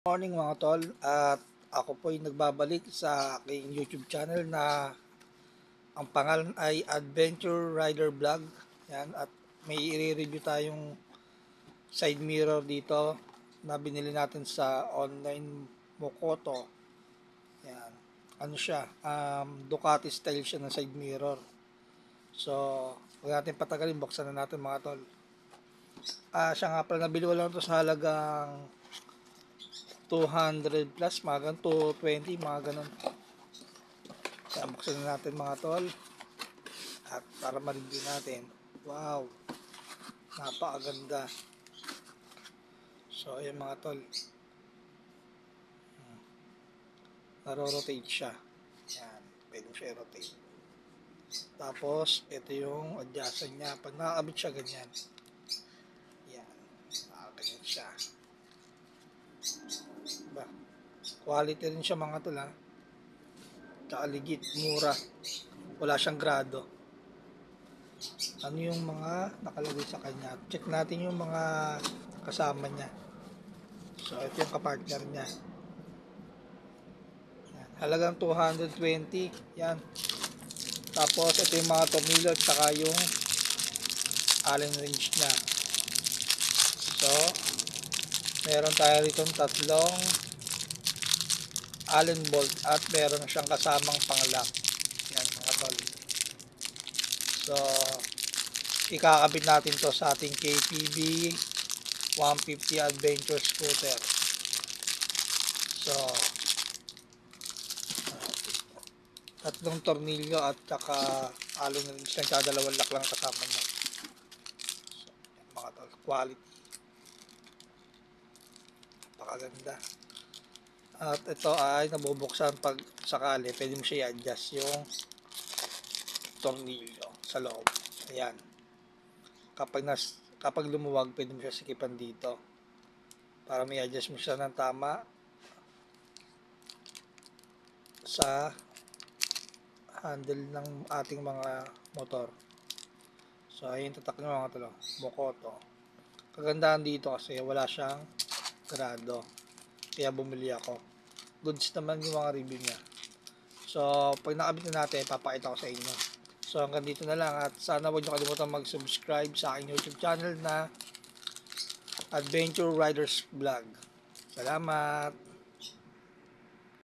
Morning mga tol, at ako po ay nagbabalik sa aking YouTube channel na ang pangalan ay Adventure Rider Vlog. Yan, at may i-review tayong side mirror dito na binili natin sa online Mokoto. Yan, ano siya, Ducati style siya ng side mirror. So, huwag natin patagalin, buksan na natin mga tol. Siya nga pala, nabili ko lang ito sa halagang 200 plus, mga ganun, 220, mga ganun. Kaya buksan na natin mga tol. At para ma-review natin. Wow, napakaganda. So, ayan mga tol. Naro-rotate siya. Yan, pwede siya i-rotate. Tapos, ito yung adjustment niya. Pag nakakabit siya, ganyan. Yan, nakakabit siya. Ba, quality rin siya mga tol, ha. Tsaka legit, mura. Wala siyang grado. Ano yung mga nakalagay sa kanya. Check natin yung mga kasama niya. So, ito yung kapartner niya. Yan. Halagang 220. Yan. Tapos, ito yung mga tornilyo at saka yung allen wrench niya. So, meron tayo rito tatlong allen bolt at meron siyang kasamang pang-lock. Yan mga tol. So, ikakabit natin to sa ating KTV 150 Adventure Scooter. So, tatlong tornilyo at saka allen wrench lang, tsaka dalawang lock lang kasama niya. So, mga tol, quality. Napakaganda. At ito ay nabubuksan pag sakali, pwede mo siya i-adjust yung tornilyo sa loob. Ayan. Kapag lumuwag, pwede mo siya sikipan dito para may adjust mo siya ng tama sa handle ng ating mga motor. So, ayun, tatak nyo mga talo, Mokoto. Kagandahan dito kasi wala siyang grado, kaya bumili ako. Goods naman yung mga review niya. So, pag nakabit na natin, papakita ko sa inyo. So, hanggang dito na lang, at sana huwag nyo kalimutan mag-subscribe sa aking YouTube channel na Adventure Riders Vlog. Salamat!